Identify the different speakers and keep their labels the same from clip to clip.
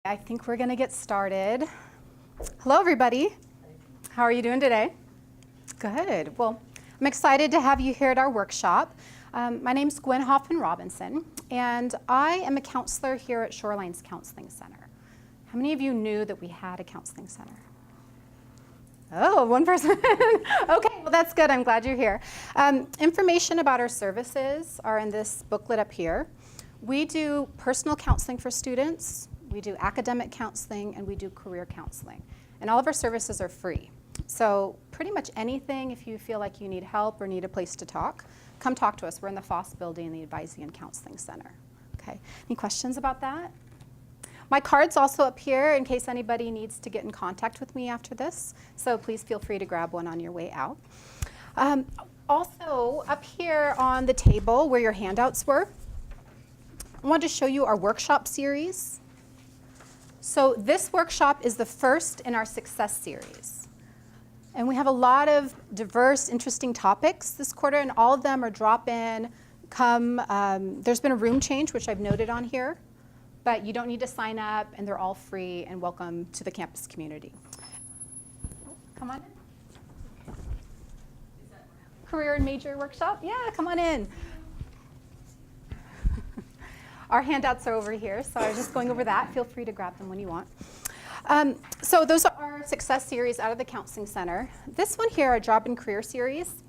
Speaker 1: I think we're going to get started. Hello, everybody. How are you doing today? Good. Well, I'm excited to have you here at our workshop. My name's Gwen Hoffman-Robinson, and I am a counselor here at Shoreline's Counseling Center. How many of you knew that we had a counseling center? Oh, one person. Okay, well, that's good. I'm glad you're here. Information about our services are in this booklet up here. We do personal counseling for students, we do academic counseling, and we do career counseling. And all of our services are free. So pretty much anything, if you feel like you need help or need a place to talk, come talk to us. We're in the Foss building in the Advising and Counseling Center. Okay, any questions about that? My card's also up here in case anybody needs to get in contact with me after this. So please feel free to grab one on your way out. Also, up here on the table where your handouts were, I wanted to show you our workshop series. So this workshop is the first in our success series. And we have a lot of diverse, interesting topics this quarter, and all of them are drop-in. There's been a room change, which I've noted on here, but you don't need to sign up, and they're all free, and welcome to the campus community. Come on in. Career and major workshop? Yeah, come on in. Our handouts are over here, so I was just going over that. Feel free to grab them when you want. So those are our success series out of the Counseling Center. This one here, our job and career series.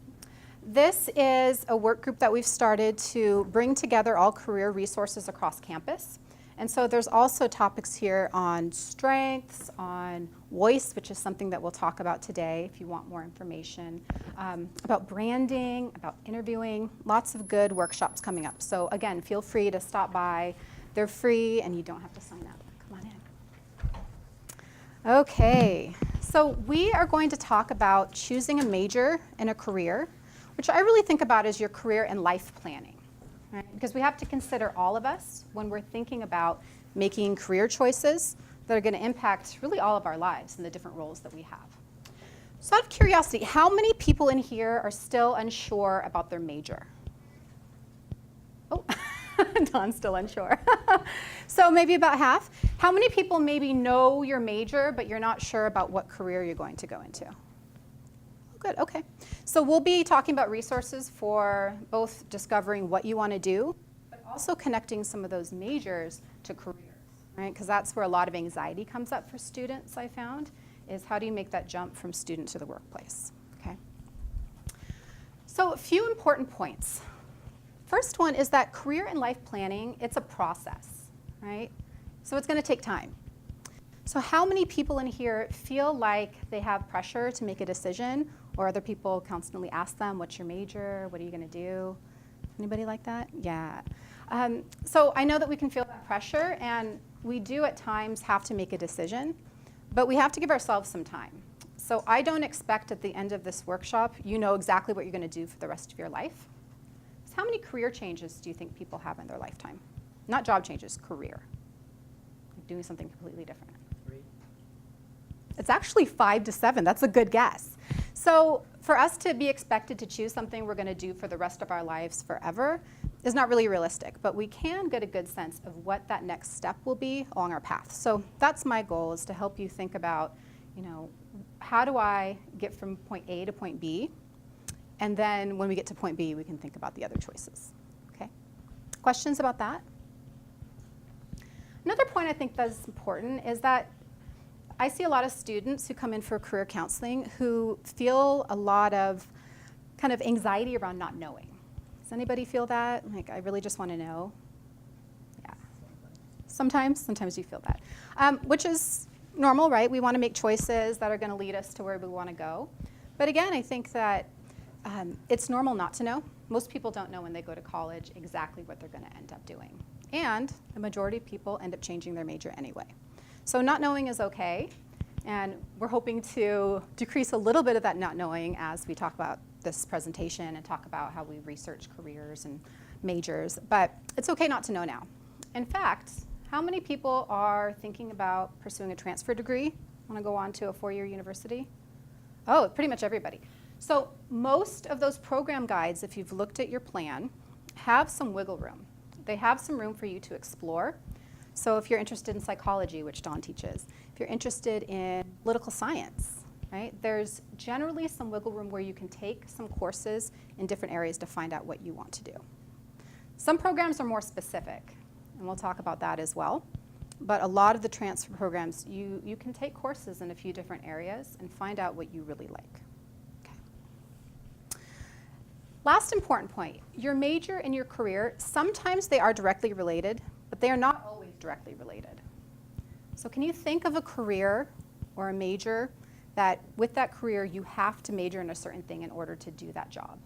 Speaker 1: This is a work group that we've started to bring together all career resources across campus. And so there's also topics here on strengths, on voice, which is something that we'll talk about today if you want more information, about branding, about interviewing, lots of good workshops coming up. So again, feel free to stop by. They're free and you don't have to sign up. Come on in. Okay, so we are going to talk about choosing a major and a career, which I really think about as your career and life planning. Right? Because we have to consider all of us when we're thinking about making career choices that are going to impact really all of our lives and the different roles that we have. So out of curiosity, how many people in here are still unsure about their major? Oh, Don's still unsure. So maybe about half. How many people maybe know your major, but you're not sure about what career you're going to go into? Good, okay. So we'll be talking about resources for both discovering what you want to do, but also connecting some of those majors to careers, right? Because that's where a lot of anxiety comes up for students, I found, is how do you make that jump from student to the workplace, okay? So a few important points. First one is that career and life planning, it's a process, right? So it's going to take time. So how many people in here feel like they have pressure to make a decision, or other people constantly ask them, what's your major? What are you going to do? Anybody like that? Yeah. So I know that we can feel that pressure, and we do at times have to make a decision, but we have to give ourselves some time. So I don't expect at the end of this workshop, you know exactly what you're going to do for the rest of your life. So how many career changes do you think people have in their lifetime? Not job changes, career. Like doing something completely different. It's actually 5 to 7. That's a good guess. So for us to be expected to choose something we're going to do for the rest of our lives forever is not really realistic, but we can get a good sense of what that next step will be along our path. So that's my goal, is to help you think about, you know, how do I get from point A to point B? And then when we get to point B, we can think about the other choices. Okay? Questions about that? Another point I think that's important is that I see a lot of students who come in for career counseling who feel a lot of kind of anxiety around not knowing. Does anybody feel that? Like, I really just want to know? Yeah. Sometimes you feel that, which is normal, right? We want to make choices that are going to lead us to where we want to go. But again, I think that it's normal not to know. Most people don't know when they go to college exactly what they're going to end up doing. And the majority of people end up changing their major anyway. So not knowing is okay, and we're hoping to decrease a little bit of that not knowing as we talk about this presentation and talk about how we research careers and majors, but it's okay not to know now. In fact, how many people are thinking about pursuing a transfer degree, want to go on to a 4-year university? Oh, pretty much everybody. So most of those program guides, if you've looked at your plan, have some wiggle room. They have some room for you to explore. So if you're interested in psychology, which Dawn teaches, if you're interested in political science, right, there's generally some wiggle room where you can take some courses in different areas to find out what you want to do. Some programs are more specific, and we'll talk about that as well. But a lot of the transfer programs, you can take courses in a few different areas and find out what you really like. Okay. Last important point, your major and your career, sometimes they are directly related, but they are not always directly related. So can you think of a career or a major that with that career you have to major in a certain thing in order to do that job?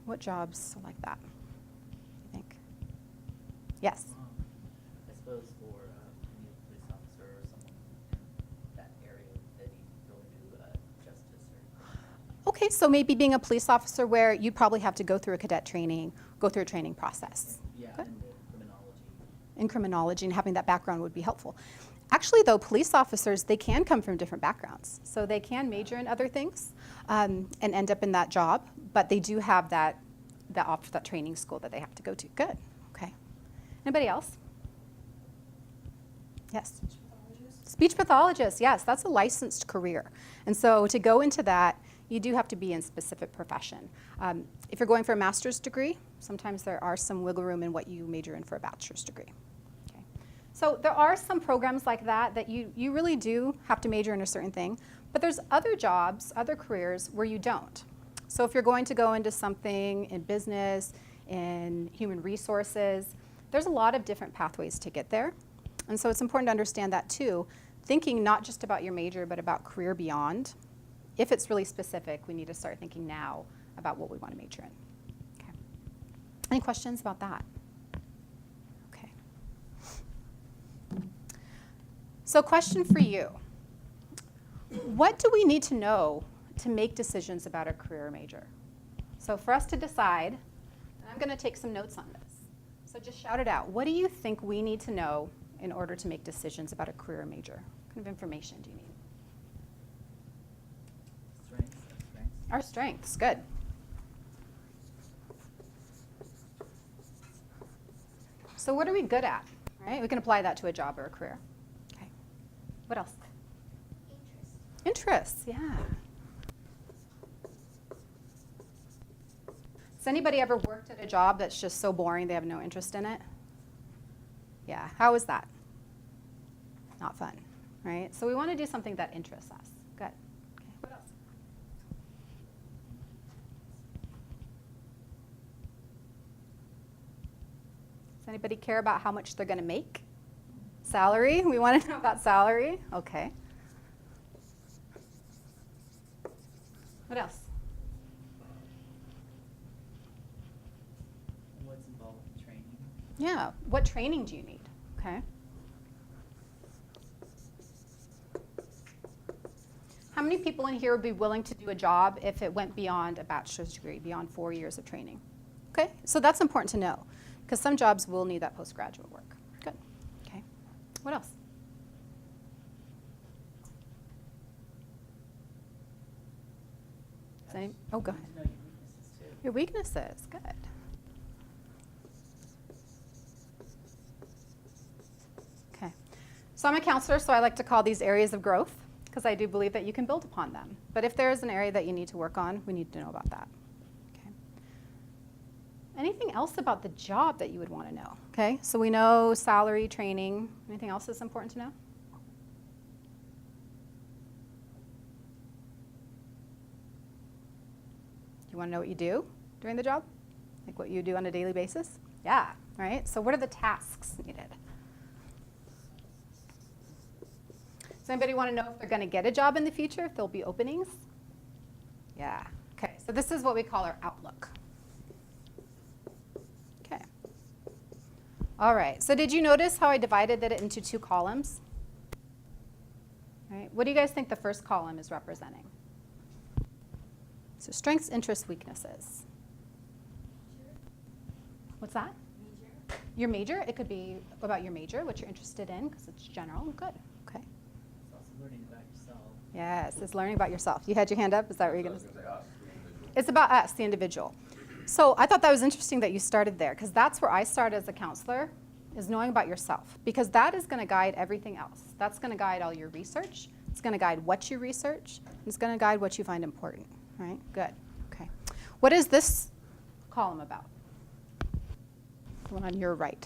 Speaker 1: What jobs are like that, you think? Yes?
Speaker 2: I suppose for any police officer or someone in that area that you go into justice or...
Speaker 1: Okay, so maybe being a police officer where you probably have to go through a cadet training, go through a training process.
Speaker 2: Yeah,
Speaker 1: Good.
Speaker 2: in the criminology.
Speaker 1: In criminology, and having that background would be helpful. Actually, though, police officers, they can come from different backgrounds. So they can major in other things and end up in that job, but they do have that training school that they have to go to. Good, okay. Anybody else? Yes?
Speaker 3: Speech pathologist.
Speaker 1: Speech pathologist, yes, that's a licensed career. And so to go into that, you do have to be in specific profession. If you're going for a master's degree, sometimes there are some wiggle room in what you major in for a bachelor's degree. Okay. So there are some programs like that you really do have to major in a certain thing, but there's other jobs, other careers where you don't. So if you're going to go into something in business, in human resources, there's a lot of different pathways to get there. And so it's important to understand that too, thinking not just about your major, but about career beyond. If it's really specific, we need to start thinking now about what we want to major in. Okay. Any questions about that? Okay. So question for you. What do we need to know to make decisions about our career or major? So for us to decide, and I'm going to take some notes on this. So just shout it out. What do you think we need to know in order to make decisions about a career or major? What kind of information do you need?
Speaker 2: Strengths.
Speaker 1: Our strengths, good. So what are we good at, right? We can apply that to a job or a career. Okay. What else? Interests, yeah. Has anybody ever worked at a job that's just so boring they have no interest in it? Yeah, how is that? Not fun, right? So we want to do something that interests us. Good. Okay, what else? Does anybody care about how much they're going to make? Salary? We want to know about salary? Okay. What else?
Speaker 2: What's involved in training?
Speaker 1: Yeah, what training do you need? Okay. How many people in here would be willing to do a job if it went beyond a bachelor's degree, beyond 4 years of training? Okay, so that's important to know because some jobs will need that postgraduate work. Good. Okay. What else? Oh, go ahead.
Speaker 2: You know your weaknesses too.
Speaker 1: Your weaknesses, good. Okay, so I'm a counselor, so I like to call these areas of growth because I do believe that you can build upon them. But if there is an area that you need to work on, we need to know about that. Okay. Anything else about the job that you would want to know? Okay, so we know salary, training. Anything else that's important to know? You want to know what you do during the job? Like what you do on a daily basis? Yeah, right? So what are the tasks needed? Does anybody want to know if they're going to get a job in the future, if there'll be openings? Yeah, okay. So this is what we call our outlook. Okay. All right, so did you notice how I divided it into 2 columns? All right, what do you guys think the first column is representing? So strengths, interests, weaknesses. What's that?
Speaker 3: Major.
Speaker 1: Your major? It could be about your major, what you're interested in, because it's general. Good. Okay.
Speaker 2: It's also learning about yourself.
Speaker 1: Yes, it's learning about yourself. You had your hand up. Is that what you're going to say? It's about us, the individual. So I thought that was interesting that you started there, because that's where I started as a counselor. is knowing about yourself, because that is going to guide everything else. That's going to guide all your research. It's going to guide what you research. It's going to guide what you find important, right? Good. Okay. What is this column about? The one on your right.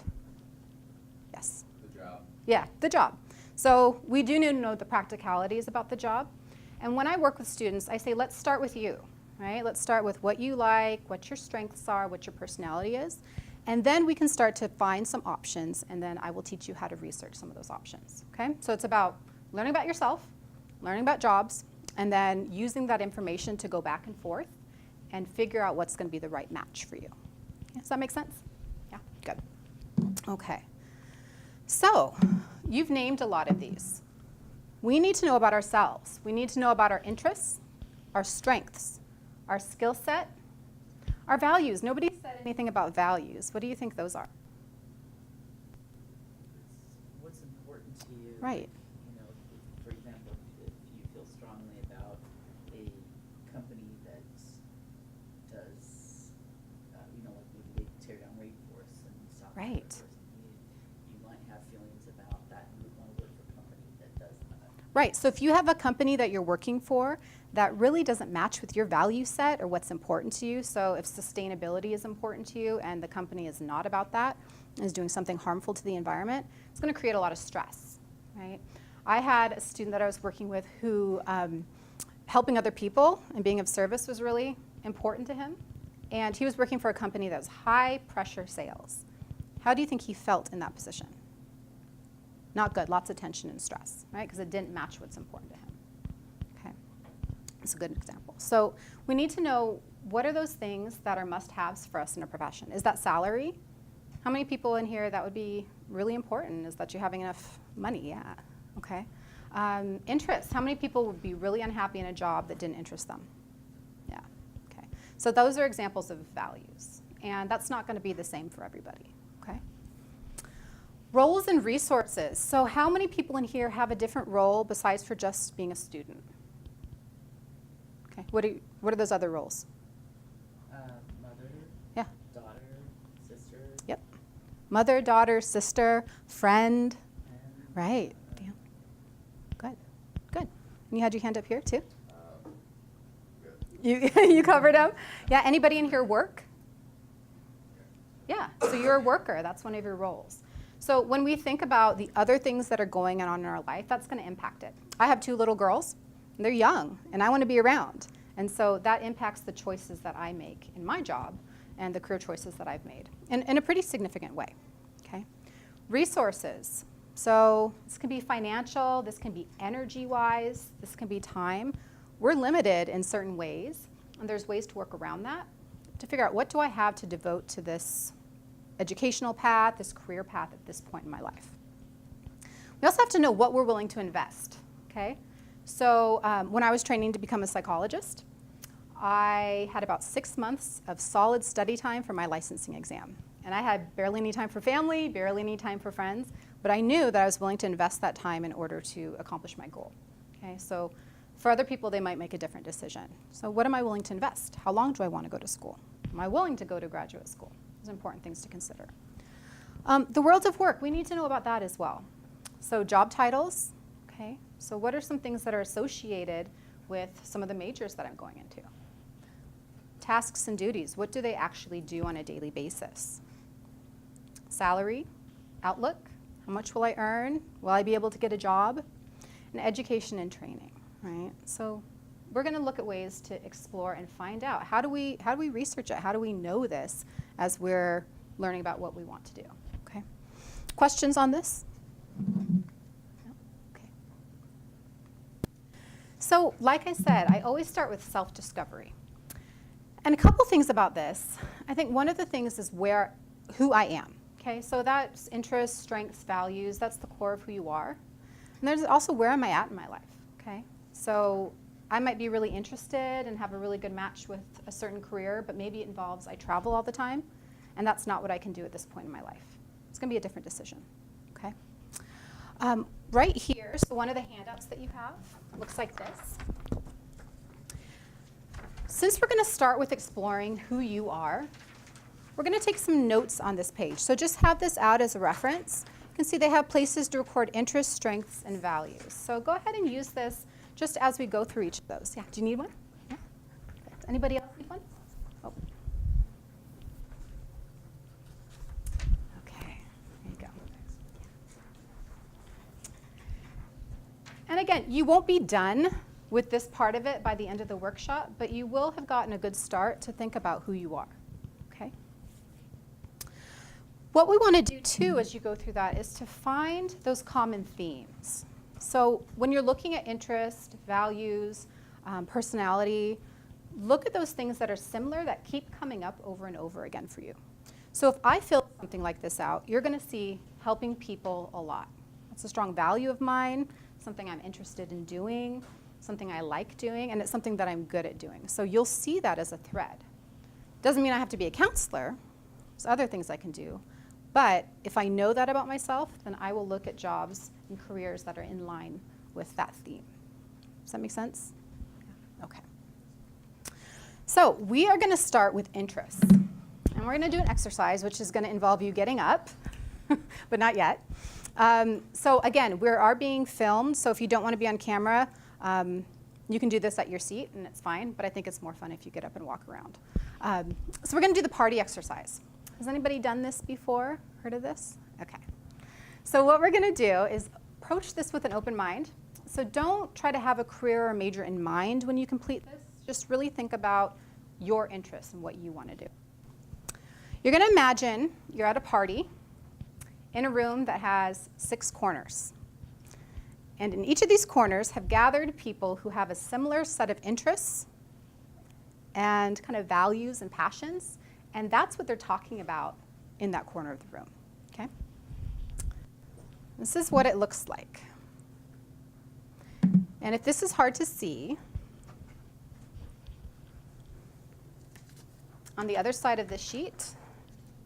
Speaker 1: Yes.
Speaker 3: The job.
Speaker 1: Yeah, the job. So we do need to know the practicalities about the job. And when I work with students, I say, let's start with you, right? Let's start with what you like, what your strengths are, what your personality is. And then we can start to find some options, and then I will teach you how to research some of those options, okay? So it's about learning about yourself, learning about jobs, and then using that information to go back and forth and figure out what's going to be the right match for you. Yeah, does that make sense? Yeah, good. Okay. So you've named a lot of these. We need to know about ourselves. We need to know about our interests, our strengths, our skill set, our values. Nobody said anything about values. What do you think those are?
Speaker 2: It's what's important to you.
Speaker 1: Right.
Speaker 2: You know, for example, if you feel strongly about a company that does, you know, like maybe they tear down rainforests and stop
Speaker 1: Right.
Speaker 2: you might have feelings about that and you would want to work for a company that does that.
Speaker 1: Right. So if you have a company that you're working for that really doesn't match with your value set or what's important to you, so if sustainability is important to you and the company is not about that, is doing something harmful to the environment, it's going to create a lot of stress, right? I had a student that I was working with who helping other people and being of service was really important to him. And he was working for a company that was high pressure sales. How do you think he felt in that position? Not good, lots of tension and stress, right? Because it didn't match what's important to him. Okay, that's a good example. So we need to know what are those things that are must-haves for us in a profession. Is that salary? How many people in here that would be really important? Is that you're having enough money? Yeah, okay. Interests, how many people would be really unhappy in a job that didn't interest them? Yeah, okay. So those are examples of values. And that's not going to be the same for everybody, okay? Roles and resources. So how many people in here have a different role besides for just being a student? Okay, what are those other roles?
Speaker 2: Mother,
Speaker 1: Yeah.
Speaker 2: daughter, sister,
Speaker 1: Yep. Mother, daughter, sister, friend.
Speaker 2: and
Speaker 1: Right. Yeah. Good. Good. And you had your hand up here too?
Speaker 3: Good.
Speaker 1: You covered them? Yeah. Anybody in here work? Yeah. So you're a worker. That's one of your roles. So when we think about the other things that are going on in our life, that's going to impact it. I have 2 little girls, and they're young, and I want to be around. And so that impacts the choices that I make in my job and the career choices that I've made in a pretty significant way. Okay? Resources. So this can be financial, this can be energy-wise, this can be time. We're limited in certain ways, and there's ways to work around that to figure out what do I have to devote to this educational path, this career path at this point in my life. We also have to know what we're willing to invest, okay? So when I was training to become a psychologist, I had about 6 months of solid study time for my licensing exam. And I had barely any time for family, barely any time for friends, but I knew that I was willing to invest that time in order to accomplish my goal, okay? So for other people, they might make a different decision. So what am I willing to invest? How long do I want to go to school? Am I willing to go to graduate school? Those are important things to consider. The world of work, we need to know about that as well. So job titles, okay? So what are some things that are associated with some of the majors that I'm going into? Tasks and duties, what do they actually do on a daily basis? Salary, outlook, how much will I earn? Will I be able to get a job? And education and training, right? So we're going to look at ways to explore and find out how do we research it? How do we know this as we're learning about what we want to do? Okay. Questions on this? No? Okay. So, like I said, I always start with self-discovery. And a couple things about this. I think one of the things is who I am. Okay, so that's interests, strengths, values. That's the core of who you are. And there's also where am I at in my life. Okay, so I might be really interested and have a really good match with a certain career, but maybe it involves I travel all the time, and that's not what I can do at this point in my life. It's going to be a different decision. Okay. Right here, so one of the handouts that you have looks like this. Since we're going to start with exploring who you are, We're going to take some notes on this page. So just have this out as a reference. You can see they have places to record interests, strengths, and values. So go ahead and use this just as we go through each of those. Yeah, do you need one? Yeah. Perfect. Anybody else need one? Oh. Okay, there you go. And again, you won't be done with this part of it by the end of the workshop, but you will have gotten a good start to think about who you are. Okay? What we want to do too as you go through that is to find those common themes. So when you're looking at interest, values, personality, look at those things that are similar that keep coming up over and over again for you. So if I fill something like this out, you're going to see helping people a lot. It's a strong value of mine, something I'm interested in doing, something I like doing, and it's something that I'm good at doing. So you'll see that as a thread. Doesn't mean I have to be a counselor. There's other things I can do. But if I know that about myself, then I will look at jobs and careers that are in line with that theme. Does that make sense? Okay. So we are going to start with interests. And we're going to do an exercise, which is going to involve you getting up, but not yet. So again, we are being filmed, so if you don't want to be on camera, you can do this at your seat, and it's fine, but I think it's more fun if you get up and walk around. So we're going to do the party exercise. Has anybody done this before? Heard of this? Okay. So what we're going to do is approach this with an open mind. So don't try to have a career or major in mind when you complete this. Just really think about your interests and what you want to do. You're going to imagine you're at a party in a room that has 6 corners. And in each of these corners have gathered people who have a similar set of interests and kind of values and passions. And that's what they're talking about in that corner of the room. Okay? This is what it looks like. And if this is hard to see, on the other side of the sheet,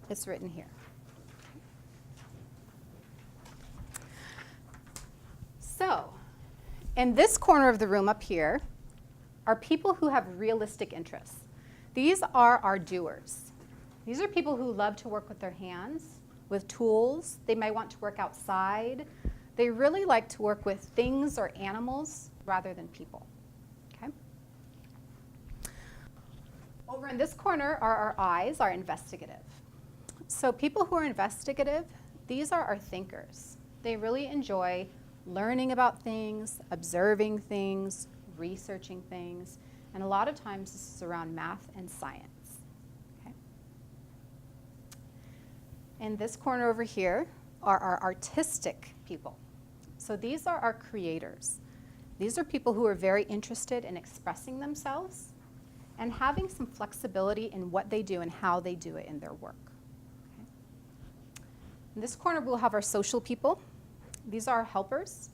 Speaker 1: it's written here. So, in this corner of the room up here are people who have realistic interests. These are our doers. These are people who love to work with their hands, with tools. They might want to work outside. They really like to work with things or animals rather than people. Okay? Over in this corner are our eyes, our investigative. So people who are investigative, these are our thinkers. They really enjoy learning about things, observing things, researching things, and a lot of times this is around math and science. Okay? In this corner over here are our artistic people. So these are our creators. These are people who are very interested in expressing themselves and having some flexibility in what they do and how they do it in their work. Okay? In this corner we'll have our social people. These are our helpers.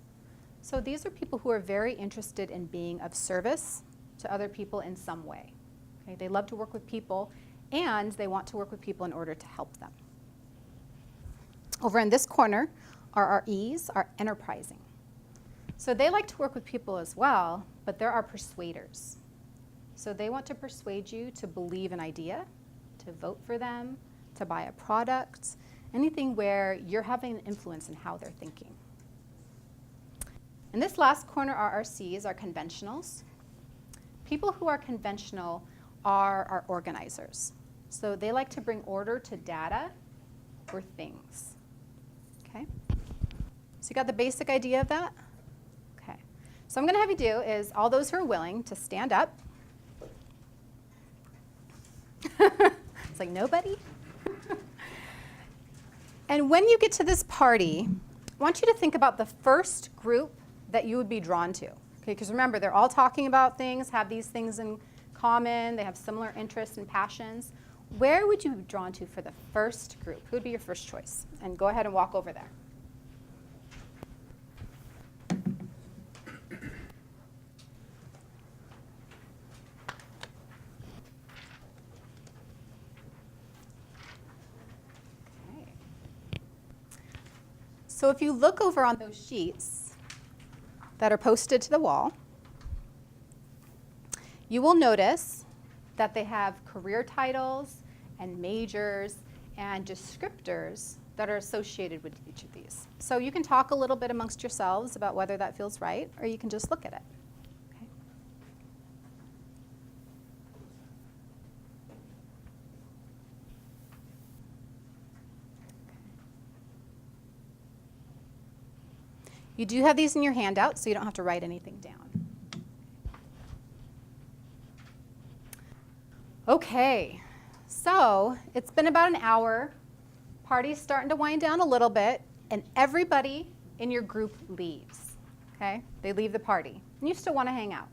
Speaker 1: So these are people who are very interested in being of service to other people in some way. Okay? They love to work with people, and they want to work with people in order to help them. Over in this corner are our E's, our enterprising. So they like to work with people as well, but they're our persuaders. So they want to persuade you to believe an idea, to vote for them, to buy a product, anything where you're having an influence in how they're thinking. In this last corner are our C's, our conventionals. People who are conventional are our organizers. So they like to bring order to data or things. Okay? So you got the basic idea of that? Okay. So I'm going to have you do is all those who are willing to stand up. It's like nobody. And when you get to this party, I want you to think about the first group that you would be drawn to. Okay, because remember, they're all talking about things, have these things in common, they have similar interests and passions. Where would you be drawn to for the first group? Who would be your first choice? And go ahead and walk over there. Okay. So if you look over on those sheets that are posted to the wall, you will notice that they have career titles and majors and descriptors that are associated with each of these. So you can talk a little bit amongst yourselves about whether that feels right, or you can just look at it. Okay. You do have these in your handout, so you don't have to write anything down. Okay, so it's been about an hour. Party's starting to wind down a little bit, and everybody in your group leaves, okay? They leave the party, and you still want to hang out.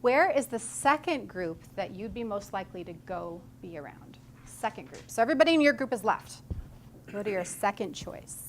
Speaker 1: Where is the second group that you'd be most likely to go be around? Second group. So everybody in your group is left. Go to your second choice.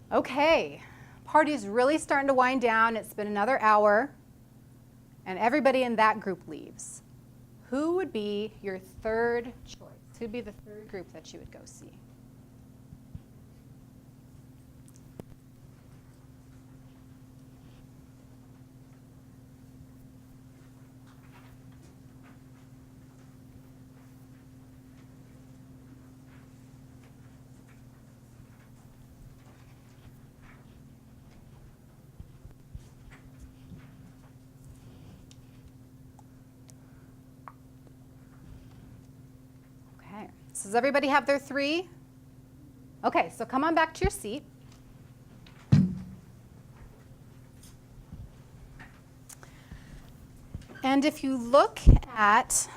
Speaker 1: Okay, party's really starting to wind down. It's been another hour, and everybody in that group leaves. Who would be your third choice? Who'd be the third group that you would go see? So does everybody have their three? Okay, so come on back to your seat. And if you look at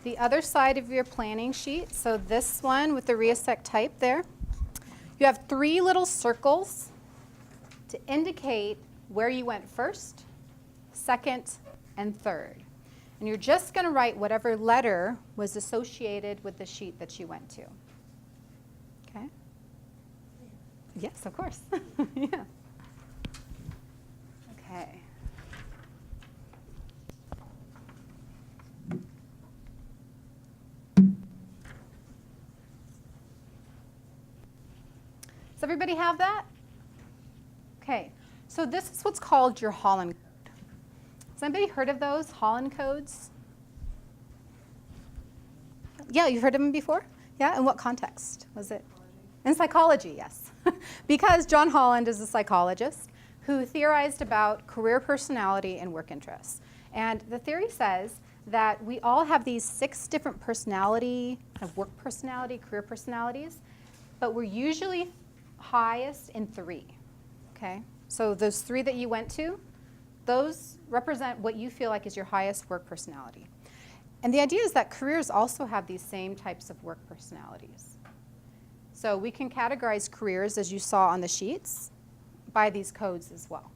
Speaker 1: the other side of your planning sheet, so this one with the reassect type there, you have three little circles to indicate where you went first, second, and third. And you're just going to write whatever letter was associated with the sheet that you went to. Okay? Yes, of course. Yeah. Okay. Does everybody have that? Okay. So this is what's called your Holland Code. Has anybody heard of those, Holland Codes? Yeah, you've heard of them before? Yeah, in what context was it? In psychology, yes. Because John Holland is a psychologist who theorized about career personality and work interests. And the theory says that we all have these 6 different personality, kind of work personality, career personalities, but we're usually highest in 3, okay? So those 3 that you went to, those represent what you feel like is your highest work personality. And the idea is that careers also have these same types of work personalities. So we can categorize careers, as you saw on the sheets, by these codes as well.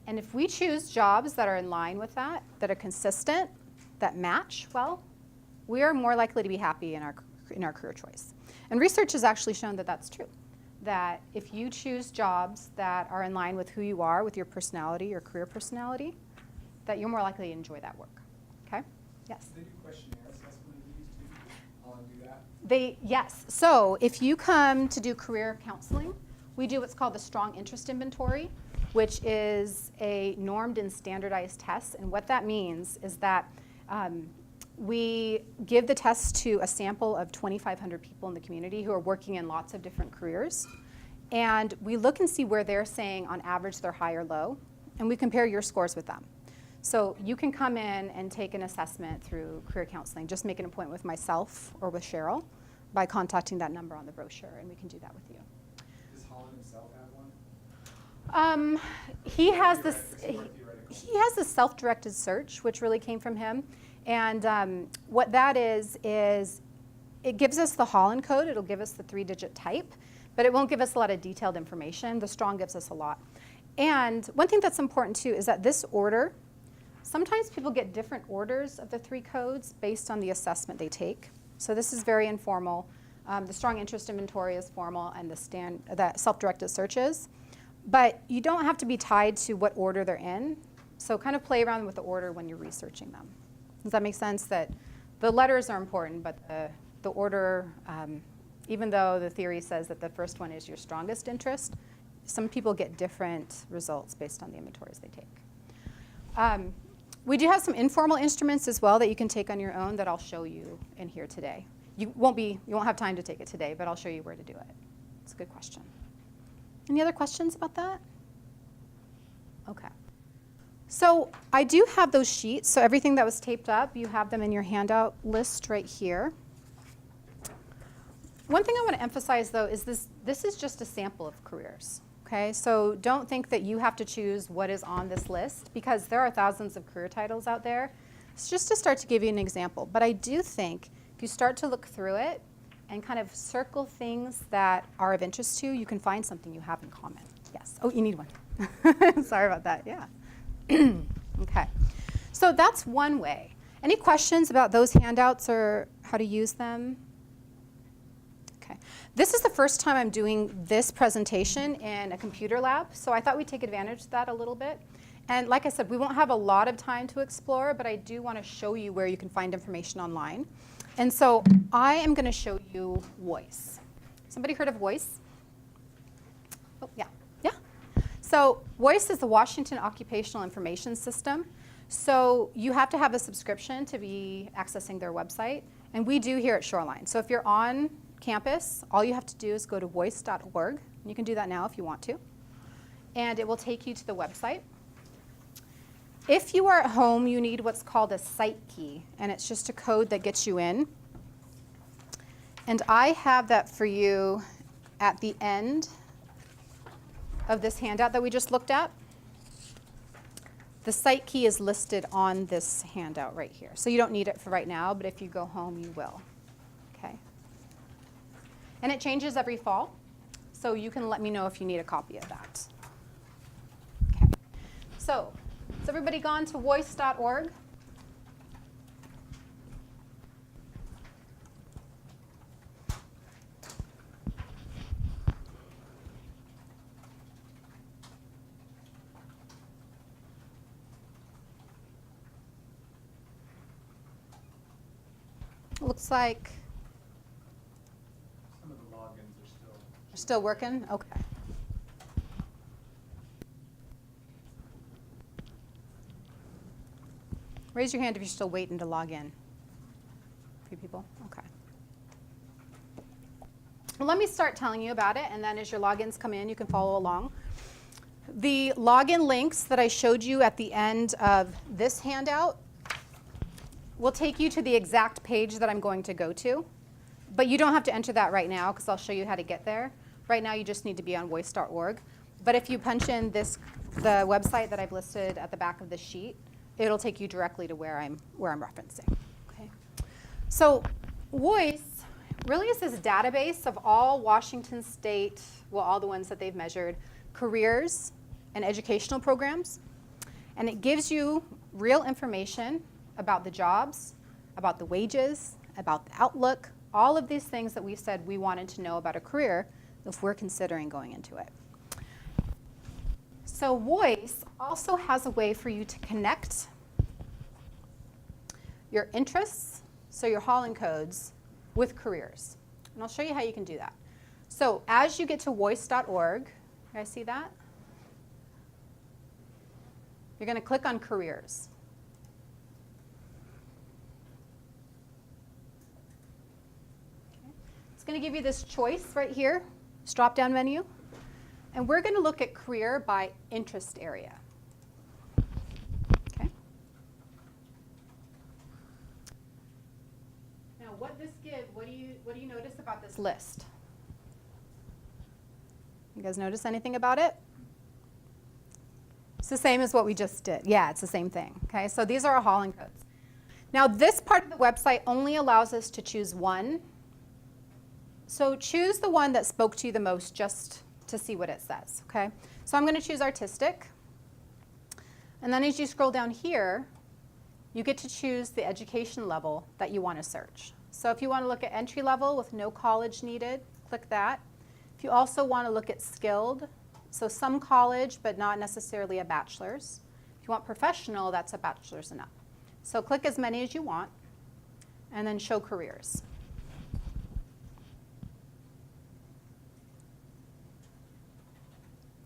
Speaker 1: And if we choose jobs that are in line with that are consistent, that match well, we are more likely to be happy in our career choice. And research has actually shown that that's true. That if you choose jobs that are in line with who you are, with your personality, your career personality, that you're more likely to enjoy that work. Okay? Yes?
Speaker 3: Do they do questionnaire assessment of these too? I'll do that.
Speaker 1: Yes. So if you come to do career counseling, we do what's called the Strong Interest Inventory, which is a normed and standardized test. And what that means is that we give the test to a sample of 2,500 people in the community who are working in lots of different careers. And we look and see where they're saying on average they're high or low, and we compare your scores with them. So you can come in and take an assessment through career counseling. Just make an appointment with myself or with Cheryl by contacting that number on the brochure, and we can do that with you.
Speaker 3: Does Holland himself have one?
Speaker 1: He has the self-directed search, which really came from him. And what that is it gives us the Holland code. It'll give us the 3-digit type, but it won't give us a lot of detailed information. The Strong gives us a lot. And one thing that's important too is that this order Sometimes people get different orders of the 3 codes based on the assessment they take. So this is very informal. The strong interest inventory is formal, and the self-directed search is. But you don't have to be tied to what order they're in. So kind of play around with the order when you're researching them. Does that make sense? That the letters are important, but the order, even though the theory says that the first one is your strongest interest, some people get different results based on the inventories they take. We do have some informal instruments as well that you can take on your own that I'll show you in here today. You won't have time to take it today, but I'll show you where to do it. It's a good question. Any other questions about that? Okay. So I do have those sheets. So everything that was taped up, you have them in your handout list right here. One thing I want to emphasize, though, is this is just a sample of careers. Okay, so don't think that you have to choose what is on this list, because there are thousands of career titles out there. It's just to start to give you an example. But I do think if you start to look through it and kind of circle things that are of interest to you, you can find something you have in common. Yes. Oh, you need one. Sorry about that. Yeah. Okay. So that's one way. Any questions about those handouts or how to use them? Okay. This is the first time I'm doing this presentation in a computer lab, so I thought we'd take advantage of that a little bit. And like I said, we won't have a lot of time to explore, but I do want to show you where you can find information online. And so I am going to show you Voice. Somebody heard of Voice? Oh, yeah. Yeah. So Voice is the Washington Occupational Information System. So you have to have a subscription to be accessing their website. And we do here at Shoreline. So if you're on campus, all you have to do is go to voice.org. You can do that now if you want to. And it will take you to the website. If you are at home, you need what's called a site key, and it's just a code that gets you in. And I have that for you at the end of this handout that we just looked at. The site key is listed on this handout right here. So you don't need it for right now, but if you go home, you will. Okay. And it changes every fall, so you can let me know if you need a copy of that. Okay. So, has everybody gone to voice.org? Looks like
Speaker 3: Some of the logins are
Speaker 1: you're still working? Okay. Raise your hand if you're still waiting to log in. A few people? Okay. Well, let me start telling you about it, and then as your logins come in, you can follow along. The login links that I showed you at the end of this handout will take you to the exact page that I'm going to go to. But you don't have to enter that right now, because I'll show you how to get there. Right now, you just need to be on voice.org. But if you punch in the website that I've listed at the back of the sheet, it'll take you directly to where I'm referencing. Okay. So Voice really is this database of all Washington State, well, all the ones that they've measured, careers and educational programs. And it gives you real information about the jobs, about the wages, about the outlook, all of these things that we said we wanted to know about a career if we're considering going into it. So Voice also has a way for you to connect your interests, so your Holland Codes, with careers. And I'll show you how you can do that. So as you get to voice.org, you guys see that? You're going to click on careers. Okay. It's going to give you this choice right here, this drop-down menu. And we're going to look at career by interest area. Okay. Now, what do you notice about this list? You guys notice anything about it? It's the same as what we just did. Yeah, it's the same thing. Okay, so these are our Holland Codes. Now, this part of the website only allows us to choose one. So choose the one that spoke to you the most, just to see what it says, okay? So I'm going to choose artistic. And then as you scroll down here, you get to choose the education level that you want to search. So if you want to look at entry level with no college needed, click that. If you also want to look at skilled, so some college but not necessarily a bachelor's. If you want professional, that's a bachelor's and up. So click as many as you want and then show careers.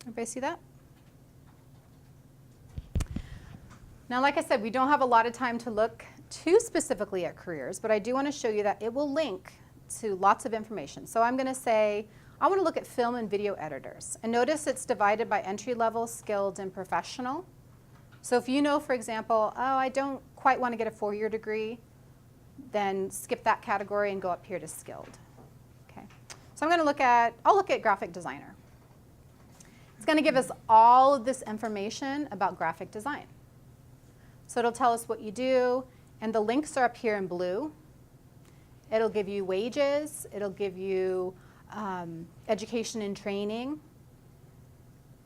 Speaker 1: Everybody see that? Now, like I said, we don't have a lot of time to look too specifically at careers, but I do want to show you that it will link to lots of information. So I'm going to say, I want to look at film and video editors. And notice it's divided by entry level, skilled, and professional. So if you know, for example, oh, I don't quite want to get a 4-year degree, then skip that category and go up here to skilled. Okay. So I'm going to look at, I'll look at graphic designer. It's going to give us all of this information about graphic design. So it'll tell us what you do, and the links are up here in blue. It'll give you wages, it'll give you education and training,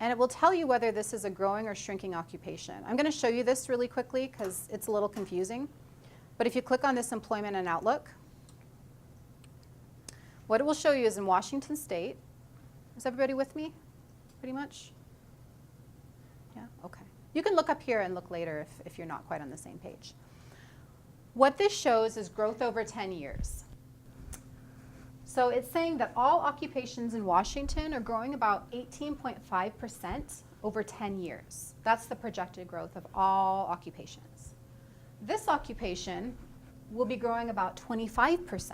Speaker 1: and it will tell you whether this is a growing or shrinking occupation. I'm going to show you this really quickly because it's a little confusing. But if you click on this employment and outlook, what it will show you is in Washington State. Is everybody with me? Pretty much? Yeah? Okay. You can look up here and look later if you're not quite on the same page. What this shows is growth over 10 years. So it's saying that all occupations in Washington are growing about 18.5% over 10 years. That's the projected growth of all occupations. This occupation will be growing about 25%.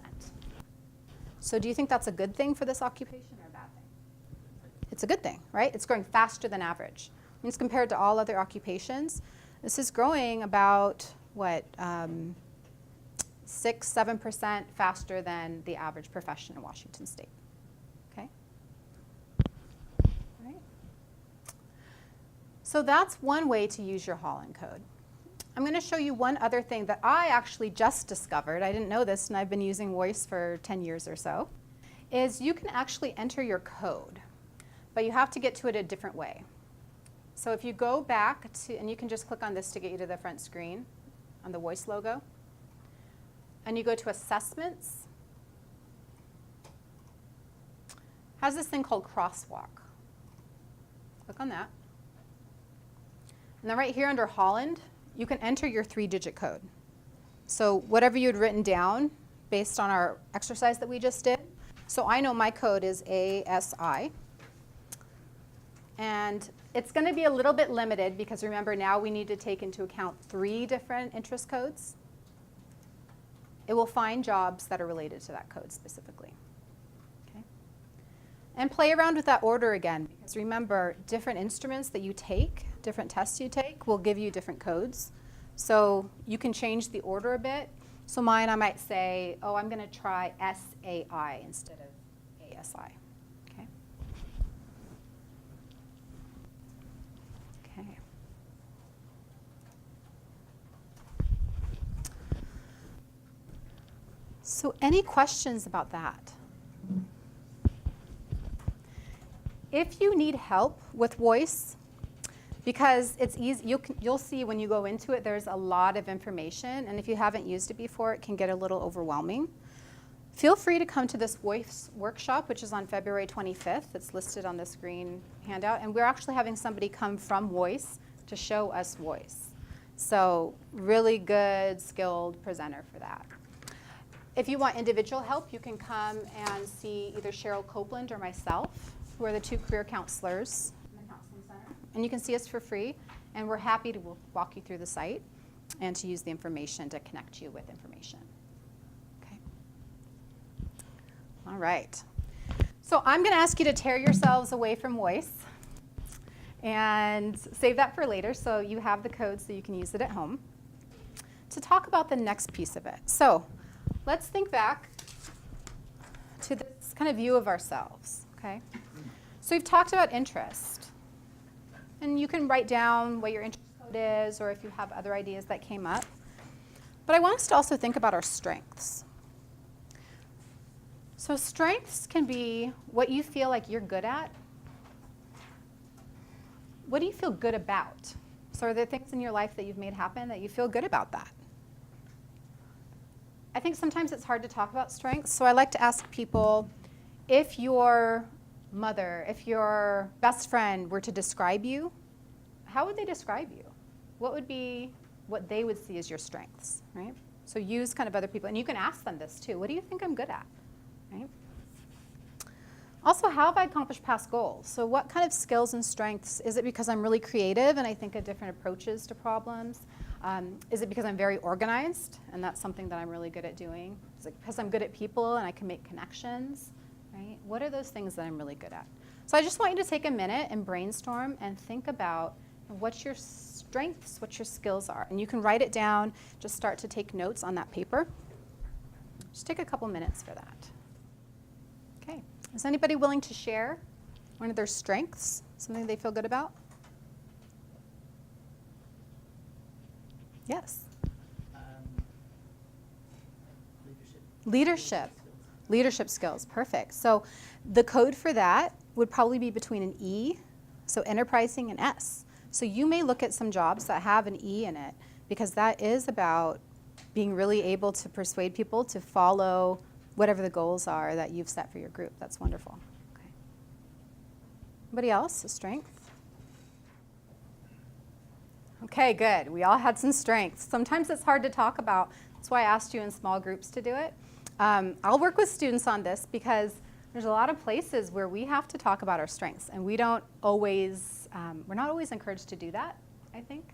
Speaker 1: So do you think that's a good thing for this occupation or a bad thing? It's a good thing, right? It's growing faster than average. It means compared to all other occupations, this is growing about, what, 6-7% faster than the average profession in Washington State. Okay? All right. So that's one way to use your Holland Code. I'm going to show you one other thing that I actually just discovered. I didn't know this, and I've been using voice for 10 years or so, is you can actually enter your code, but you have to get to it a different way. So if you go back to, and you can just click on this to get you to the front screen on the voice logo, and you go to assessments, has this thing called crosswalk. Click on that. And then right here under Holland, you can enter your 3-digit code. So whatever you had written down based on our exercise that we just did. So I know my code is ASI. And it's going to be a little bit limited because remember now we need to take into account 3 different interest codes. It will find jobs that are related to that code specifically. Okay? And play around with that order again, because remember, different instruments that you take, different tests you take, will give you different codes. So you can change the order a bit. So mine, I might say, oh, I'm going to try SAI instead of ASI. Okay? Okay. So any questions about that? If you need help with voice, because it's easy, you'll see when you go into it, there's a lot of information, and if you haven't used it before, it can get a little overwhelming. Feel free to come to this voice workshop, which is on February 25th. It's listed on this green handout, and we're actually having somebody come from voice to show us voice. So really good, skilled presenter for that. If you want individual help, you can come and see either Cheryl Copeland or myself, who are the 2 career counselors in the Counseling Center. And you can see us for free, and we're happy to walk you through the site and to use the information to connect you with information. Okay. All right. So I'm going to ask you to tear yourselves away from voice and save that for later so you have the code so you can use it at home to talk about the next piece of it. So let's think back to this kind of view of ourselves, okay? So we've talked about interest. And you can write down what your interest code is or if you have other ideas that came up. But I want us to also think about our strengths. So strengths can be what you feel like you're good at. What do you feel good about? So are there things in your life that you've made happen that you feel good about that? I think sometimes it's hard to talk about strengths, so I like to ask people, if your mother, if your best friend were to describe you, how would they describe you? What would be what they would see as your strengths, right? So use kind of other people, and you can ask them this too. What do you think I'm good at, right? Also, how have I accomplished past goals? So what kind of skills and strengths? Is it because I'm really creative and I think of different approaches to problems? Is it because I'm very organized and that's something that I'm really good at doing? Is it because I'm good at people and I can make connections, right? What are those things that I'm really good at? So I just want you to take a minute and brainstorm and think about what your strengths, what your skills are. And you can write it down, just start to take notes on that paper. Just take a couple minutes for that. Okay. Is anybody willing to share one of their strengths, something they feel good about? Yes.
Speaker 2: Leadership.
Speaker 1: Leadership skills, perfect. So the code for that would probably be between an E, so enterprising, and S. So you may look at some jobs that have an E in it, because that is about being really able to persuade people to follow whatever the goals are that you've set for your group. That's wonderful. Okay. Anybody else, a strength? Okay, good. We all had some strengths. Sometimes it's hard to talk about. That's why I asked you in small groups to do it. I'll work with students on this because there's a lot of places where we have to talk about our strengths, and we don't always, we're not always encouraged to do that, I think.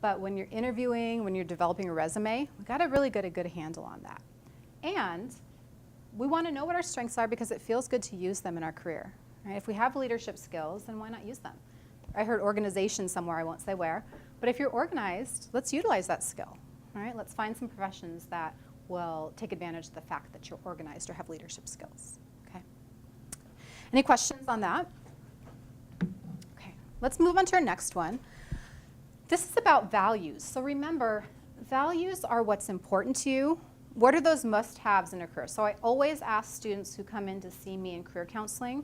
Speaker 1: But when you're interviewing, when you're developing a resume, we've got to really get a good handle on that. And we want to know what our strengths are because it feels good to use them in our career. Right? If we have leadership skills, then why not use them? I heard organization somewhere, I won't say where, but if you're organized, let's utilize that skill. All right? Let's find some professions that will take advantage of the fact that you're organized or have leadership skills. Okay. Any questions on that? Okay. Let's move on to our next one. This is about values. So remember, values are what's important to you. What are those must-haves in a career? So I always ask students who come in to see me in career counseling,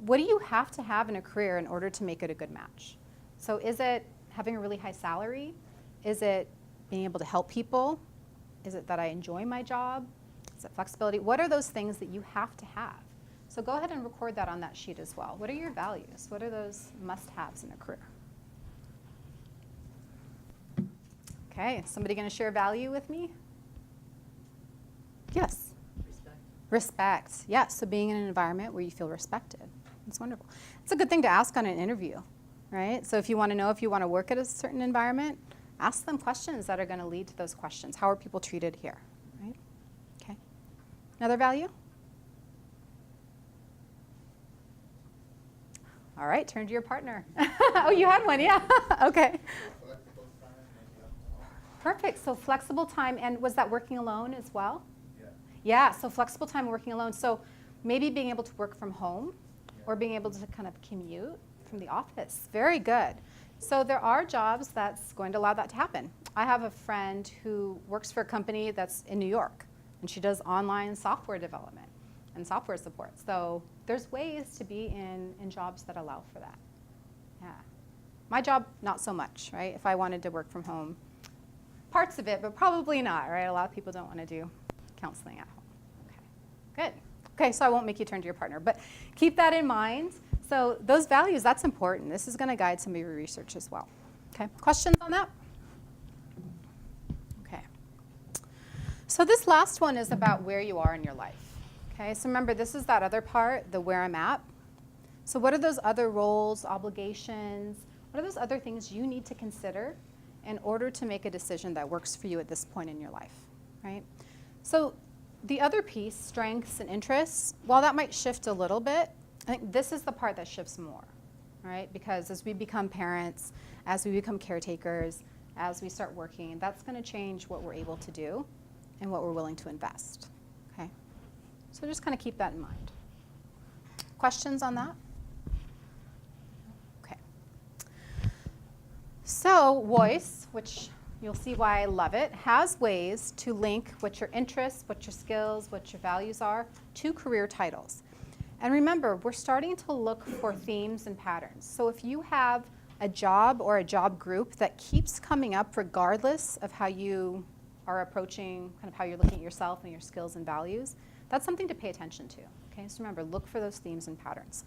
Speaker 1: what do you have to have in a career in order to make it a good match? So is it having a really high salary? Is it being able to help people? Is it that I enjoy my job? Is it flexibility? What are those things that you have to have? So go ahead and record that on that sheet as well. What are your values? What are those must-haves in a career? Okay, somebody going to share value with me? Yes.
Speaker 2: Respect.
Speaker 1: Respect. Yeah, so being in an environment where you feel respected. That's wonderful. It's a good thing to ask on an interview, right? So if you want to know if you want to work at a certain environment, ask them questions that are going to lead to those questions. How are people treated here, right? Okay. Another value? All right, turn to your partner. Oh, you had one, yeah. Okay.
Speaker 3: Flexible time, maybe alcohol.
Speaker 1: Perfect. So flexible time, and was that working alone as well?
Speaker 3: Yeah.
Speaker 1: Yeah, so flexible time working alone. So maybe being able to work from home
Speaker 3: Yeah.
Speaker 1: or being able to kind of commute from the office. Very good. So there are jobs that's going to allow that to happen. I have a friend who works for a company that's in New York, and she does online software development and software support. So there's ways to be in jobs that allow for that. Yeah. My job, not so much, right? If I wanted to work from home, parts of it, but probably not, right? A lot of people don't want to do counseling at home. Okay, good. Okay, so I won't make you turn to your partner, but keep that in mind. So those values, that's important. This is going to guide some of your research as well. Okay, questions on that? Okay. So this last one is about where you are in your life. Okay, so remember, this is that other part, the where I'm at. So what are those other roles, obligations? What are those other things you need to consider in order to make a decision that works for you at this point in your life, right? So the other piece, strengths and interests, while that might shift a little bit, I think this is the part that shifts more, right? Because as we become parents, as we become caretakers, as we start working, that's going to change what we're able to do and what we're willing to invest, okay? So just kind of keep that in mind. Questions on that? Okay. So voice, which you'll see why I love it, has ways to link what your interests, what your skills, what your values are to career titles. And remember, we're starting to look for themes and patterns. So if you have a job or a job group that keeps coming up regardless of how you are approaching kind of how you're looking at yourself and your skills and values, that's something to pay attention to. Okay, so remember, look for those themes and patterns.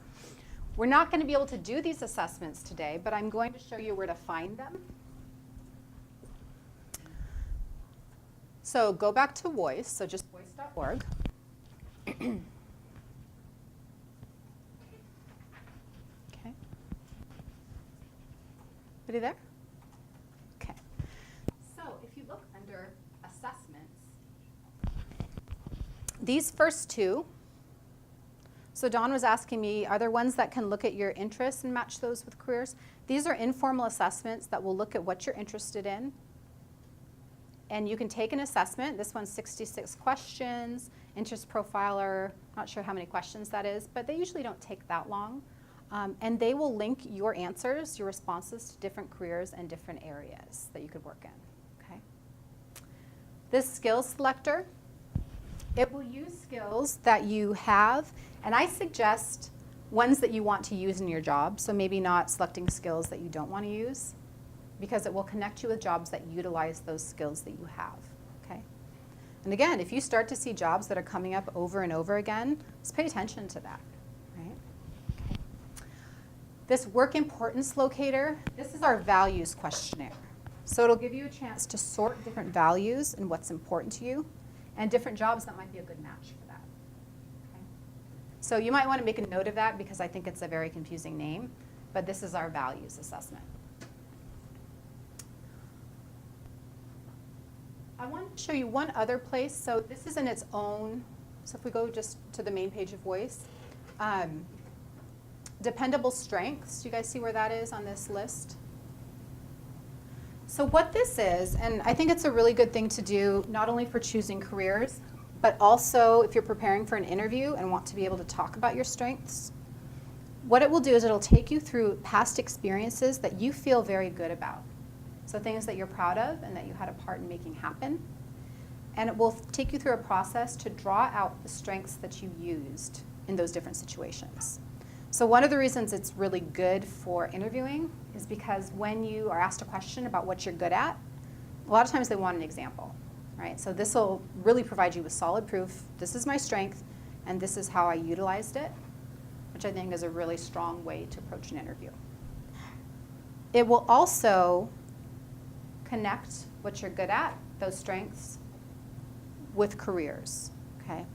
Speaker 1: We're not going to be able to do these assessments today, but I'm going to show you where to find them. So go back to Voice, so just voice.org. Okay. Everybody there? Okay. So if you look under assessments, these first two, so Dawn was asking me, are there ones that can look at your interests and match those with careers? These are informal assessments that will look at what you're interested in. And you can take an assessment. This one's 66 questions, interest profiler, not sure how many questions that is, but they usually don't take that long. And they will link your answers, your responses to different careers and different areas that you could work in. Okay. This skills selector, it will use skills that you have, and I suggest ones that you want to use in your job, so maybe not selecting skills that you don't want to use, because it will connect you with jobs that utilize those skills that you have. Okay. And again, if you start to see jobs that are coming up over and over again, just pay attention to that. This work importance locator, this is our values questionnaire. So it'll give you a chance to sort different values and what's important to you and different jobs that might be a good match for that. Okay. So you might want to make a note of that because I think it's a very confusing name, but this is our values assessment. I want to show you one other place. So this is in its own, so if we go just to the main page of Voice, dependable strengths. Do you guys see where that is on this list? So what this is, and I think it's a really good thing to do, not only for choosing careers, but also if you're preparing for an interview and want to be able to talk about your strengths. What it will do is it'll take you through past experiences that you feel very good about. So things that you're proud of and that you had a part in making happen. And it will take you through a process to draw out the strengths that you used in those different situations. So one of the reasons it's really good for interviewing is because when you are asked a question about what you're good at, a lot of times they want an example, right? So this will really provide you with solid proof. This is my strength, and this is how I utilized it, which I think is a really strong way to approach an interview. It will also connect what you're good at, those strengths, with careers, okay?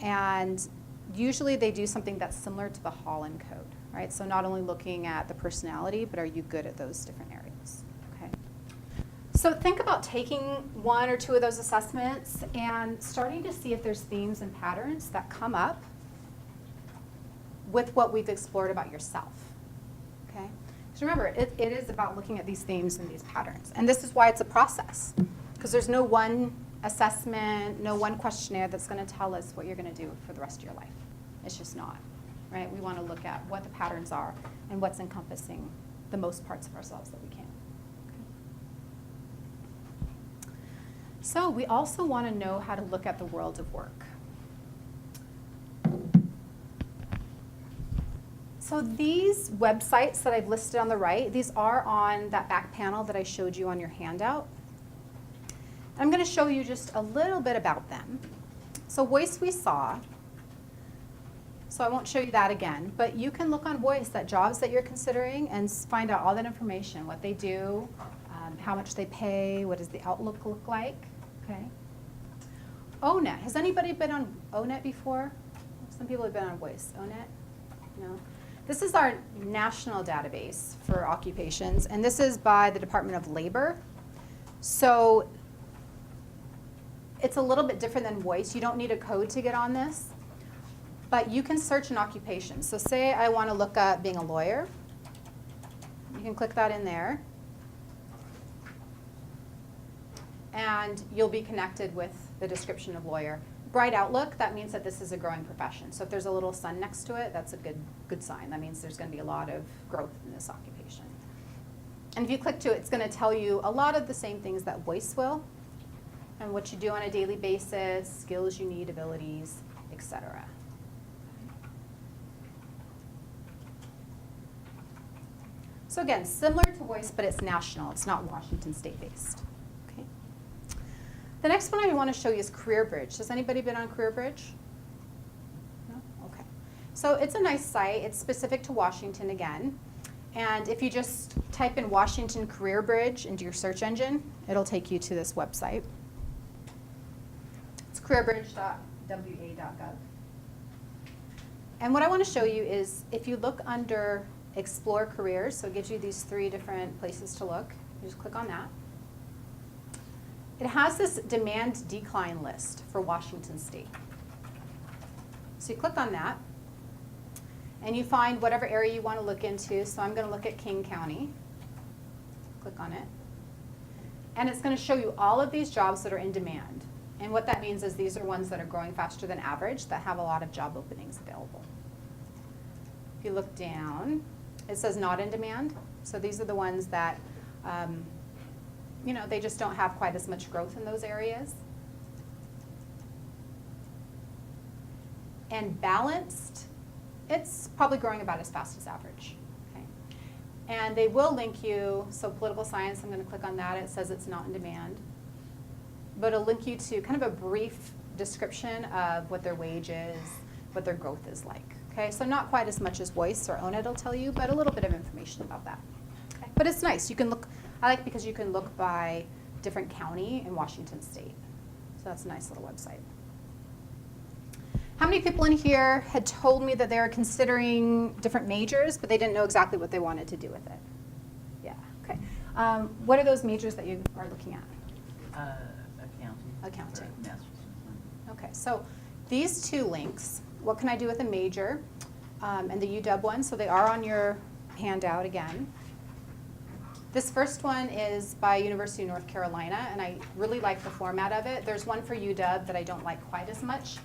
Speaker 1: And usually they do something that's similar to the Holland Code, right? So not only looking at the personality, but are you good at those different areas, okay? So think about taking one or two of those assessments and starting to see if there's themes and patterns that come up with what we've explored about yourself, okay? So remember, it is about looking at these themes and these patterns. And this is why it's a process, because there's no one assessment, no one questionnaire that's going to tell us what you're going to do for the rest of your life. It's just not, right? We want to look at what the patterns are and what's encompassing the most parts of ourselves that we can. Okay. So we also want to know how to look at the world of work. So these websites that I've listed on the right, these are on that back panel that I showed you on your handout. I'm going to show you just a little bit about them. So Voice we saw, so I won't show you that again, but you can look on Voice at jobs that you're considering and find out all that information, what they do, how much they pay, what does the outlook look like, okay? ONET, has anybody been on ONET before? Some people have been on Voice. ONET? No? This is our national database for occupations, and this is by the Department of Labor. So it's a little bit different than Voice. You don't need a code to get on this, but you can search an occupation. So say I want to look up being a lawyer. You can click that in there, and you'll be connected with the description of lawyer. Bright outlook, that means that this is a growing profession. So if there's a little sun next to it, that's a good sign. That means there's going to be a lot of growth in this occupation. And if you click to it, it's going to tell you a lot of the same things that Voice will, and what you do on a daily basis, skills you need, abilities, etc. So again, similar to Voice, but it's national. It's not Washington State based. Okay. The next one I want to show you is CareerBridge. Has anybody been on CareerBridge? No? Okay. So it's a nice site. It's specific to Washington again. And if you just type in Washington CareerBridge into your search engine, it'll take you to this website. It's careerbridge.wa.gov. And what I want to show you is if you look under Explore Careers, so it gives you these 3 different places to look. You just click on that. It has this demand decline list for Washington State. So you click on that, and you find whatever area you want to look into. So I'm going to look at King County. Click on it. And it's going to show you all of these jobs that are in demand. And what that means is these are ones that are growing faster than average that have a lot of job openings available. If you look down, it says not in demand. So these are the ones that, you know, they just don't have quite as much growth in those areas. And balanced, it's probably growing about as fast as average. Okay? And they will link you, so political science, I'm going to click on that. It says it's not in demand. But it'll link you to kind of a brief description of what their wage is, what their growth is like. Okay? So not quite as much as Voice or Own It will tell you, but a little bit of information about that. Okay? But it's nice. You can look, I like because you can look by different county in Washington State. So that's a nice little website. How many people in here had told me that they were considering different majors, but they didn't know exactly what they wanted to do with it? Yeah, okay. What are those majors that you are looking at?
Speaker 2: Accounting.
Speaker 1: Accounting.
Speaker 2: Or master's in
Speaker 1: Okay, so these 2 links, what can I do with a major, and the UW one, so they are on your handout again. This first one is by University of North Carolina, and I really like the format of it. There's one for UW that I don't like quite as much.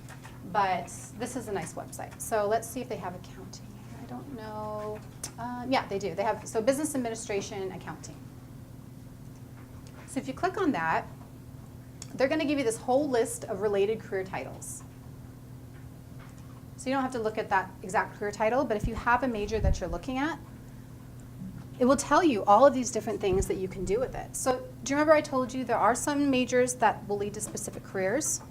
Speaker 1: But this is a nice website. So let's see if they have accounting. I don't know. Yeah, they do. They have so business administration, accounting. So if you click on that, they're going to give you this whole list of related career titles. So you don't have to look at that exact career title, but if you have a major that you're looking at, it will tell you all of these different things that you can do with it. So do you remember I told you there are some majors that will lead to specific careers?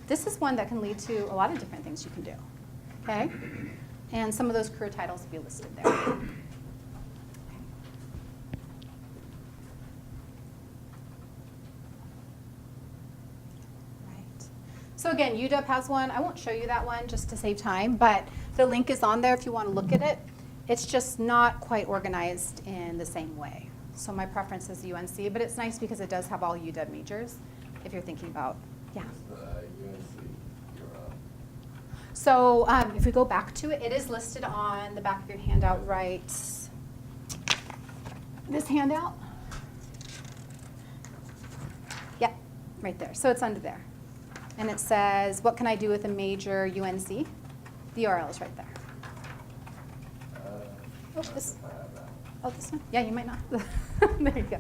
Speaker 1: This is one that can lead to a lot of different things you can do, okay? And some of those career titles will be listed there. Okay. Right. So again, UW has one. I won't show you that one just to save time, but the link is on there if you want to look at it. It's just not quite organized in the same way. So my preference is UNC, but it's nice because it does have all UW majors if you're thinking about, yeah. So if we go back to it, it is listed on the back of your handout, right? This handout? Yep, right there. So it's under there. And it says, what can I do with a major UNC? The URL is right there. Oh, this one? Yeah, you might not. There you go.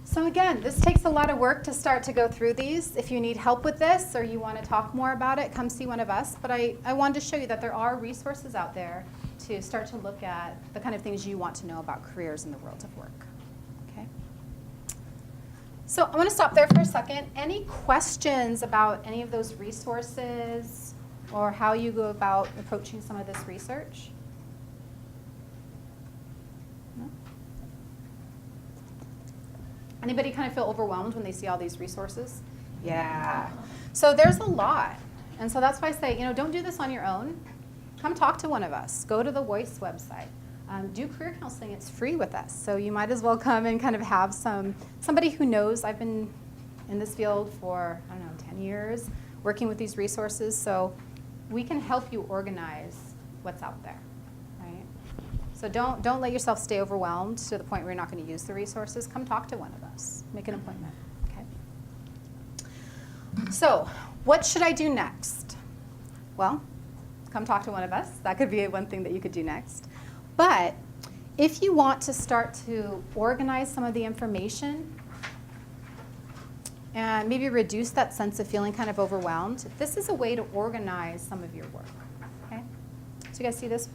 Speaker 1: So again, this takes a lot of work to start to go through these. If you need help with this or you want to talk more about it, come see one of us. But I wanted to show you that there are resources out there to start to look at the kind of things you want to know about careers in the world of work. Okay. So I want to stop there for a second. Any questions about any of those resources or how you go about approaching some of this research? No? Anybody kind of feel overwhelmed when they see all these resources? Yeah. So there's a lot. And so that's why I say, don't do this on your own. Come talk to one of us. Go to the Voice website. Do career counseling. It's free with us. So you might as well come and kind of have somebody who knows. I've been in this field for, 10 years, working with these resources. So we can help you organize what's out there. So don't let yourself stay overwhelmed to the point where you're not going to use the resources. Come talk to one of us. Make an appointment. Okay. So what should I do next? Well, come talk to one of us. That could be one thing that you could do next. But if you want to start to organize some of the information and maybe reduce that sense of feeling kind of overwhelmed, this is a way to organize some of your work. Okay? So you guys see this?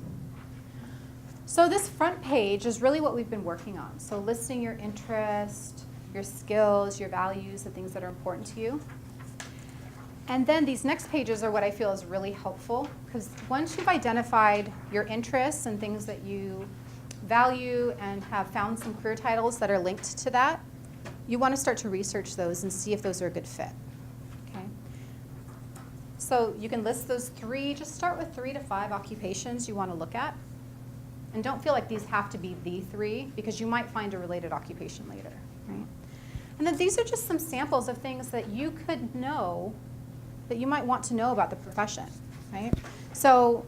Speaker 1: So this front page is really what we've been working on. So listing your interest, your skills, your values, the things that are important to you. And then these next pages are what I feel is really helpful, because once you've identified your interests and things that you value and have found some career titles that are linked to that, you want to start to research those and see if those are a good fit. Okay? So you can list those three, just start with 3 to 5 occupations you want to look at. And don't feel like these have to be the 3, because you might find a related occupation later. Right? And then these are just some samples of things that you could know, that you might want to know about the profession. Right? So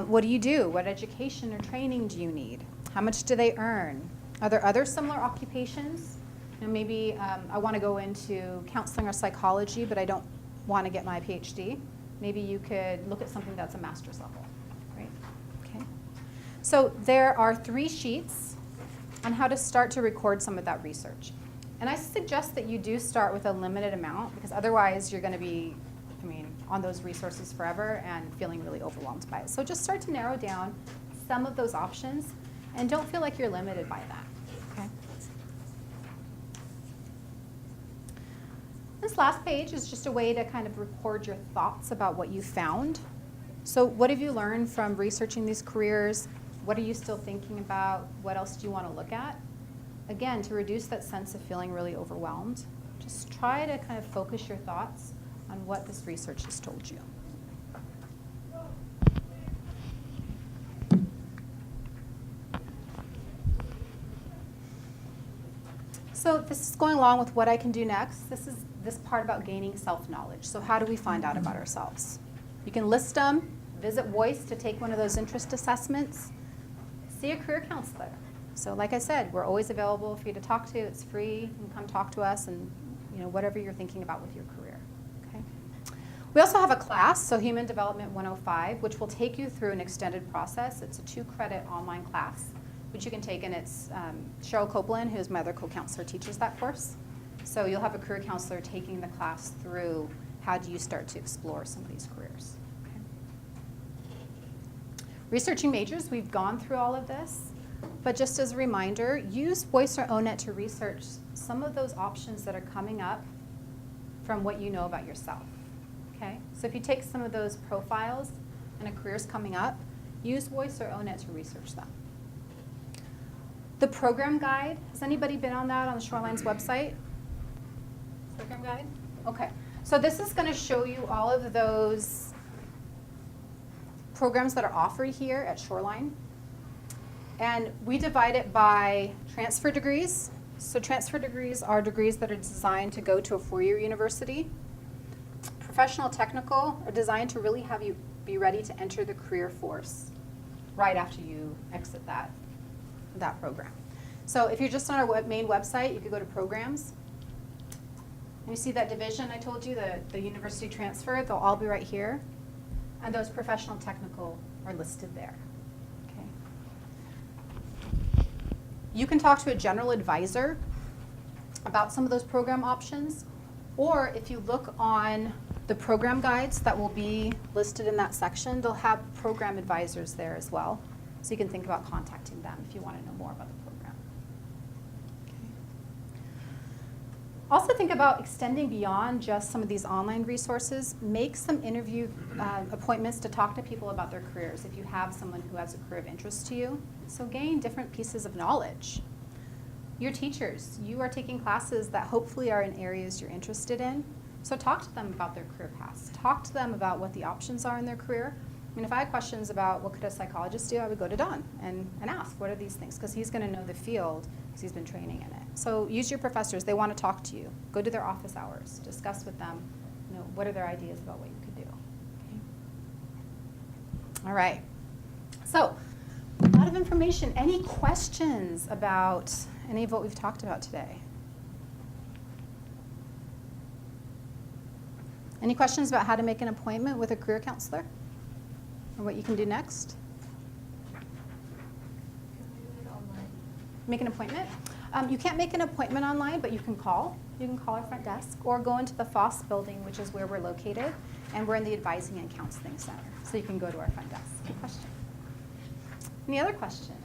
Speaker 1: what do you do? What education or training do you need? How much do they earn? Are there other similar occupations? You know, maybe I want to go into counseling or psychology, but I don't want to get my PhD. Maybe you could look at something that's a master's level. Right? Okay. So there are 3 sheets on how to start to record some of that research. And I suggest that you do start with a limited amount, because otherwise you're going to be, on those resources forever and feeling really overwhelmed by it. So just start to narrow down some of those options, and don't feel like you're limited by that. Okay? This last page is just a way to kind of record your thoughts about what you found. So what have you learned from researching these careers? What are you still thinking about? What else do you want to look at? Again, to reduce that sense of feeling really overwhelmed, just try to kind of focus your thoughts on what this research has told you. So this is going along with what I can do next. This is this part about gaining self-knowledge. So how do we find out about ourselves? You can list them, visit Voice to take one of those interest assessments, see a career counselor. So like I said, we're always available for you to talk to. It's free. You can come talk to us, and whatever you're thinking about with your career. Okay. We also have a class, so Human Development 105, which will take you through an extended process. It's a 2-credit online class, which you can take, and it's Cheryl Copeland, who's my other co-counselor, teaches that course. So you'll have a career counselor taking the class through how do you start to explore some of these careers. Okay. Researching majors, we've gone through all of this. But just as a reminder, use Voice or ONET to research some of those options that are coming up from what you know about yourself. Okay? So if you take some of those profiles and a career's coming up, use Voice or ONET to research them. The program guide, has anybody been on that on the Shoreline's website? Program guide? Okay. So this is going to show you all of those programs that are offered here at Shoreline. And we divide it by transfer degrees. So transfer degrees are degrees that are designed to go to a 4-year university. Professional technical are designed to really have you be ready to enter the career force right after you exit that program. So if you're just on our main website, you could go to programs. And you see that division I told you, the university transfer, they'll all be right here. And those professional technical are listed there. You can talk to a general advisor about some of those program options, or if you look on the program guides that will be listed in that section, they'll have program advisors there as well, so you can think about contacting them if you want to know more about the program. Okay. Also think about extending beyond just some of these online resources. Make some interview appointments to talk to people about their careers if you have someone who has a career of interest to you. So gain different pieces of knowledge. Your teachers, you are taking classes that hopefully are in areas you're interested in. So talk to them about their career paths. Talk to them about what the options are in their career. If I had questions about what could a psychologist do, I would go to Don and ask, what are these things? Because he's going to know the field because he's been training in it. So use your professors. They want to talk to you. Go to their office hours. Discuss with them, what are their ideas about what you could do. Okay. All right. So a lot of information. Any questions about any of what we've talked about today? Any questions about how to make an appointment with a career counselor? Or what you can do next? Make an appointment? You can't make an appointment online, but you can call. You can call our front desk or go into the Foss building, which is where we're located, and we're in the Advising and Counseling Center. So you can go to our front desk. Any question? Any other questions?